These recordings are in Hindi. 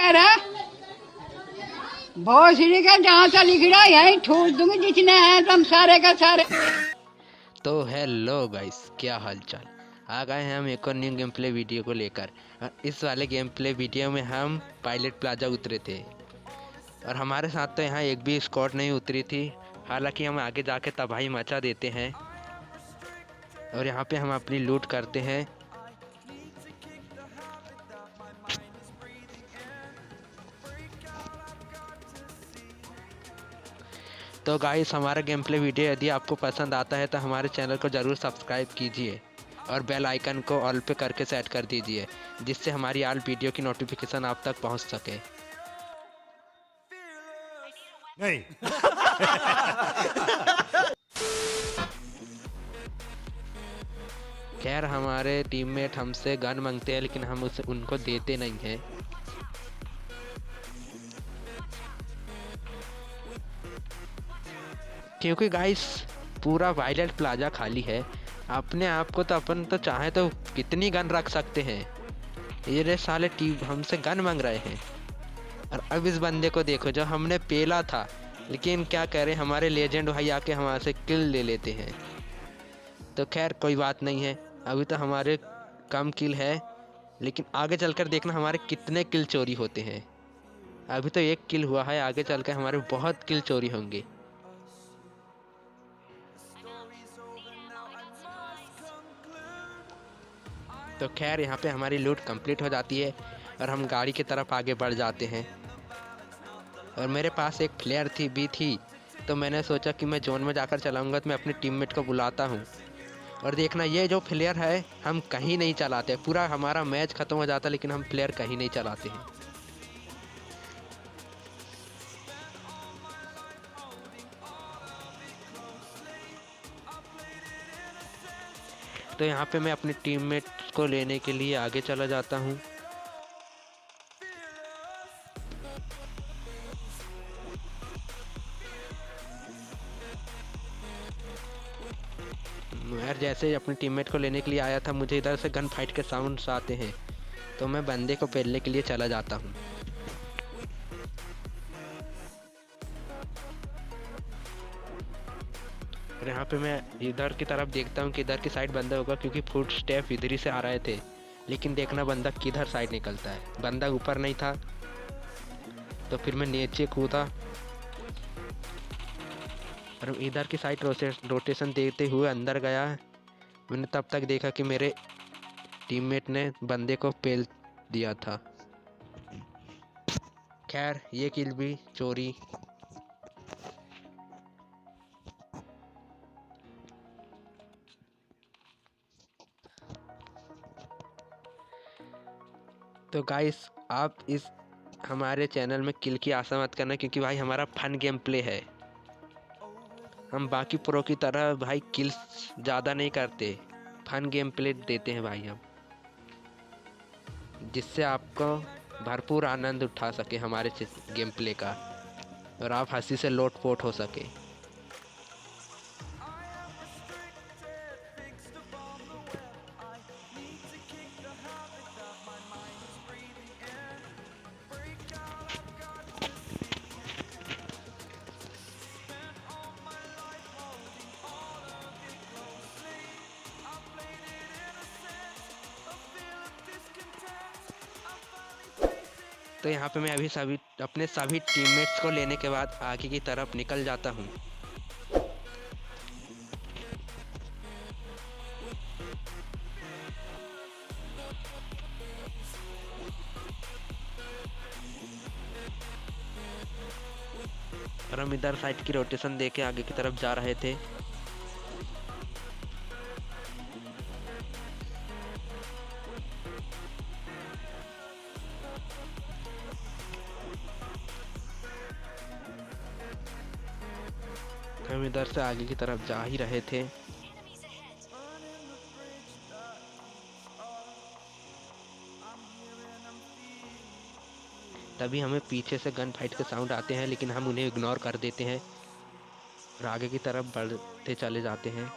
कह रहा भोसड़ी का जहाँ से लिख रहा यही ठूस दूंगी जितने हैं तुम सारे का सारे। तो हेलो गाइस, क्या हालचाल। आ गए हैं हम एक और न्यू गेम प्ले वीडियो को लेकर। और इस वाले गेम प्ले वीडियो में हम पायलट प्लाजा उतरे थे और हमारे साथ तो यहाँ एक भी स्क्वाड नहीं उतरी थी। हालांकि हम आगे जाके तबाही मचा देते हैं और यहाँ पे हम अपनी लूट करते हैं। तो गाइस, हमारा गेम प्ले वीडियो यदि आपको पसंद आता है तो हमारे चैनल को ज़रूर सब्सक्राइब कीजिए और बेल आइकन को ऑल पे करके सेट कर दीजिए, जिससे हमारी ऑल वीडियो की नोटिफिकेशन आप तक पहुंच सके। नहीं। खैर, हमारे टीममेट हमसे गन मांगते हैं लेकिन हम उनको देते नहीं हैं। क्योंकि गाइस पूरा वायलेट प्लाजा खाली है। अपने आप को तो अपन तो चाहे तो कितनी गन रख सकते हैं। ये साले टीम हमसे गन मांग रहे हैं। और अब इस बंदे को देखो जो हमने पेला था, लेकिन क्या करें, हमारे लेजेंड भाई आके हमारे से किल ले लेते हैं। तो खैर कोई बात नहीं है, अभी तो हमारे कम किल है, लेकिन आगे चलकर देखना हमारे कितने किल चोरी होते हैं। अभी तो एक किल हुआ है, आगे चलकर हमारे बहुत किल चोरी होंगे। तो खैर यहाँ पे हमारी लूट कंप्लीट हो जाती है और हम गाड़ी की तरफ आगे बढ़ जाते हैं। और मेरे पास एक फ्लेयर थी, तो मैंने सोचा कि मैं जोन में जाकर चलाऊंगा, तो मैं अपने टीममेट को बुलाता हूँ। और देखना ये जो फ्लेयर है हम कहीं नहीं चलाते, पूरा हमारा मैच ख़त्म हो जाता लेकिन हम फ्लेयर कहीं नहीं चलाते हैं। तो यहाँ पे मैं अपने टीममेट को लेने के लिए आगे चला जाता हूँ। यार जैसे अपने टीममेट को लेने के लिए आया था, मुझे इधर से गन फाइट के साउंड्स आते हैं, तो मैं बंदे को पेलने के लिए चला जाता हूँ। और यहाँ पे मैं इधर की तरफ देखता हूँ कि इधर की साइड बंदा होगा, क्योंकि फुट स्टेप इधर ही से आ रहे थे। लेकिन देखना बंदा किधर साइड निकलता है। बंदा ऊपर नहीं था, तो फिर मैं नीचे कूदा और इधर की साइड रोटेशन देते हुए अंदर गया। मैंने तब तक देखा कि मेरे टीममेट ने बंदे को पेल दिया था। खैर ये किल भी चोरी। तो गाइस, आप इस हमारे चैनल में किल की आशा मत करना, क्योंकि भाई हमारा फन गेम प्ले है। हम बाकी प्रो की तरह भाई किल्स ज़्यादा नहीं करते, फन गेम प्ले देते हैं भाई हम, जिससे आपको भरपूर आनंद उठा सके हमारे गेम प्ले का और आप हंसी से लोटपोट हो सके। तो यहाँ पे मैं अभी अपने सभी टीममेट्स को लेने के बाद आगे की तरफ निकल जाता हूँ। और हम इधर साइड की रोटेशन देके आगे की तरफ जा रहे थे। हम इधर से आगे की तरफ जा ही रहे थे। तभी हमें पीछे से गन फाइट के साउंड आते हैं, लेकिन हम उन्हें इग्नोर कर देते हैं और आगे की तरफ बढ़ते चले जाते हैं।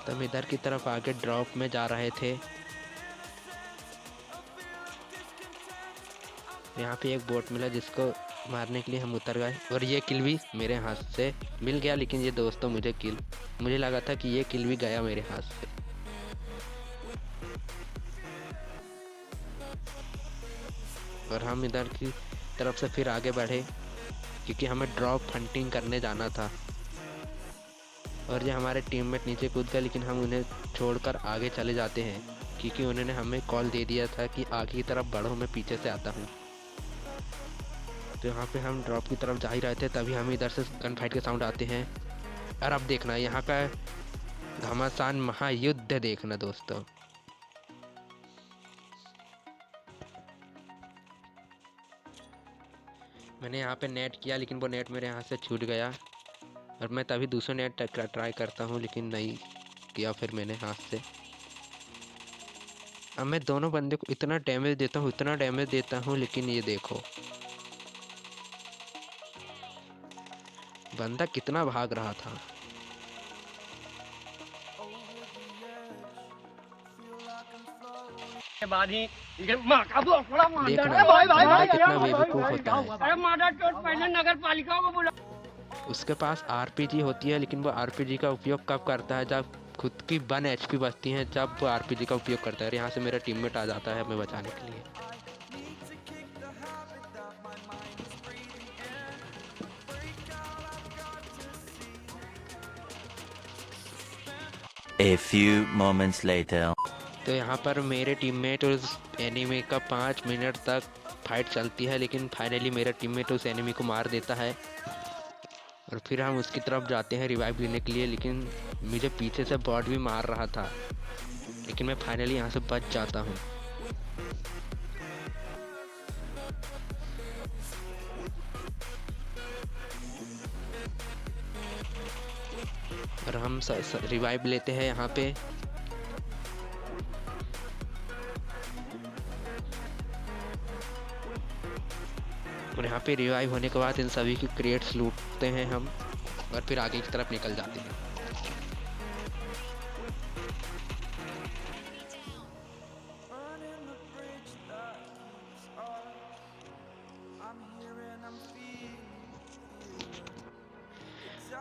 तो हम इधर की तरफ आगे ड्रॉप में जा रहे थे। यहाँ पे एक बोट मिला जिसको मारने के लिए हम उतर गए और ये किल भी मेरे हाथ से मिल गया, लेकिन ये दोस्तों मुझे लगा था कि ये किल भी गया मेरे हाथ से। और हम इधर की तरफ से फिर आगे बढ़े क्योंकि हमें ड्रॉप हंटिंग करने जाना था। और ये हमारे टीममेट नीचे कूद गए, लेकिन हम उन्हें छोड़कर आगे चले जाते हैं क्योंकि उन्होंने हमें कॉल दे दिया था कि आगे की तरफ बढ़ो, मैं पीछे से आता हूँ। तो यहाँ पे हम ड्रॉप की तरफ जा ही रहे थे, तभी हम इधर से गन फाइट के साउंड आते हैं। और अब देखना यहाँ का घमासान महायुद्ध देखना दोस्तों। मैंने यहाँ पे नेट किया, लेकिन वो नेट मेरे हाथ से छूट गया और मैं तभी दूसरा नेट ट्राई करता हूँ, लेकिन नहीं किया फिर मैंने हाथ से। अब मैं दोनों बंदे को इतना डैमेज देता हूँ, लेकिन ये देखो बंदा कितना भाग रहा था। बाद ही माँ का बड़ा देखना बंदा कितना बेवकूफ होता है। अरे मारा चोट पहले नगर पालिका को बुला। उसके पास आरपीजी होती है, लेकिन वो आरपीजी का उपयोग कब करता है जब खुद की 1 HP बचती है, जब वो आरपीजी का उपयोग करता है। और यहाँ से मेरा टीममेट आ जाता है हमें बचाने के लिए। A few moments later. तो यहाँ पर मेरे टीममेट उस एनिमी का 5 मिनट तक फाइट चलती है, लेकिन फाइनली मेरा टीममेट उस एनिमी को मार देता है। और फिर हम उसकी तरफ जाते हैं रिवाइव लेने के लिए, लेकिन मुझे पीछे से बॉट भी मार रहा था, लेकिन मैं फाइनली यहाँ से बच जाता हूँ। और हम रिवाइव लेते हैं यहाँ पे। और यहाँ पे रिवाइव होने के बाद इन सभी की क्रेट्स लूटते हैं हम और फिर आगे की तरफ निकल जाते हैं।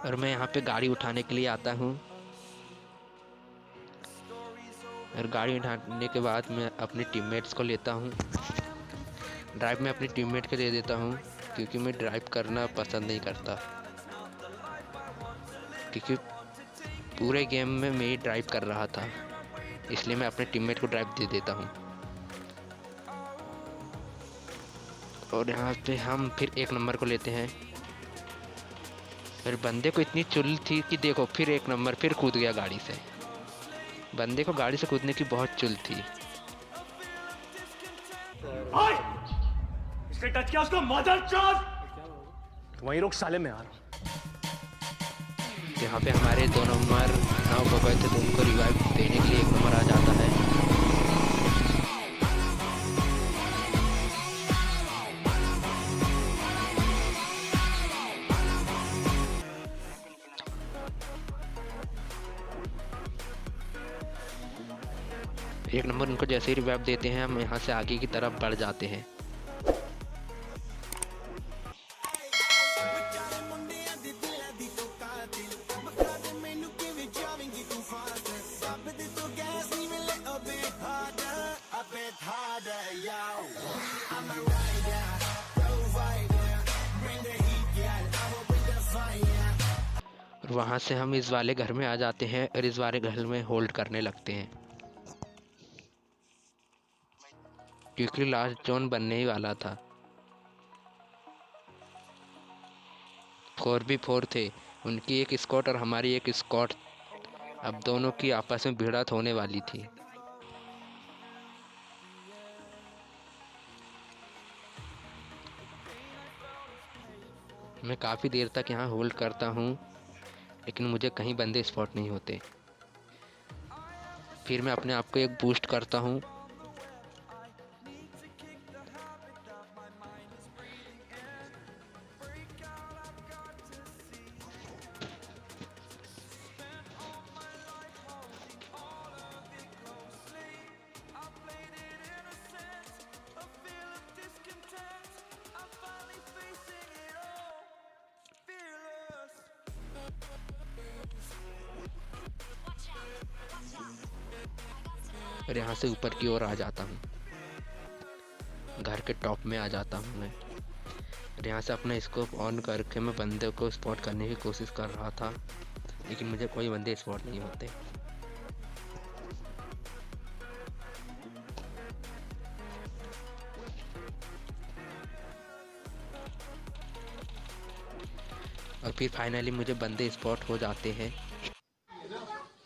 और मैं यहाँ पे गाड़ी उठाने के लिए आता हूँ और गाड़ी उठाने के बाद मैं अपने टीममेट्स को लेता हूँ। ड्राइव में अपने टीममेट को दे देता हूँ क्योंकि मैं ड्राइव करना पसंद नहीं करता, क्योंकि पूरे गेम में मैं ही ड्राइव कर रहा था, इसलिए मैं अपने टीममेट को ड्राइव दे देता हूँ। और यहाँ पे हम फिर 1 नंबर को लेते हैं। फिर बंदे को इतनी चुल थी कि देखो फिर 1 नंबर फिर कूद गया गाड़ी से। बंदे को गाड़ी से कूदने की बहुत चुल थी। इसने टच किया उसको मदरचोद। वहीं रुक साले, में आ रहा हूं। यहाँ पे हमारे 2 नंबर नाव को गए थे, तो उनको रिवाइव देने के लिए 1 नंबर आ जाता है। एक नंबर उनको जैसे ही रिवाइव देते हैं, हम यहाँ से आगे की तरफ बढ़ जाते हैं। और वहाँ से हम इस वाले घर में आ जाते हैं और इस वाले घर में होल्ड करने लगते हैं, क्योंकि लास्ट जोन बनने ही वाला था। 4v4 थे, उनकी एक स्क्वाड और हमारी एक स्क्वाड। अब दोनों की आपस में भिड़ंत होने वाली थी। मैं काफ़ी देर तक यहाँ होल्ड करता हूँ, लेकिन मुझे कहीं बंदे स्पॉट नहीं होते। फिर मैं अपने आप को एक बूस्ट करता हूँ। और यहाँ से ऊपर की ओर आ जाता हूँ, घर के टॉप में आ जाता हूँ मैं। और यहाँ से अपना स्कोप ऑन करके मैं बंदे को स्पॉट करने की कोशिश कर रहा था, लेकिन मुझे कोई बंदे स्पॉट नहीं होते। और फिर फाइनली मुझे बंदे स्पॉट हो जाते हैं।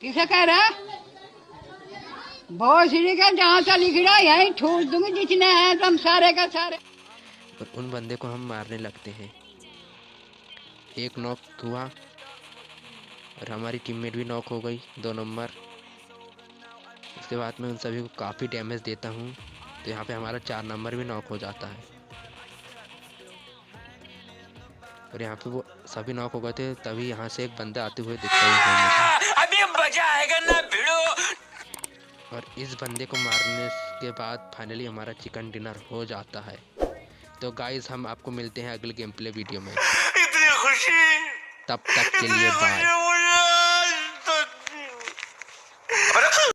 किसे कह रहा बहुत सीढ़ी का जहाँ से लिख रहा है यही ठोक दूंगी जितने हैं तुम सारे का सारे। और उन बंदे को हम मारने लगते हैं। एक नॉक हुआ और हमारी टीममेट भी नॉक हो गई 2 नंबर। उसके बाद मैं उन सभी को काफ़ी डैमेज देता हूँ, तो यहाँ पे हमारा 4 नंबर भी नॉक हो जाता है। और यहाँ पे वो सभी नॉक हो गए थे, तभी यहाँ से एक बंदा आते हुए दिखता है अभी मजा आएगा ना भिड़ो। और इस बंदे को मारने के बाद फाइनली हमारा चिकन डिनर हो जाता है। तो गाइस हम आपको मिलते हैं अगले गेम प्ले वीडियो में, इतनी खुशी तब तक के लिए बाय।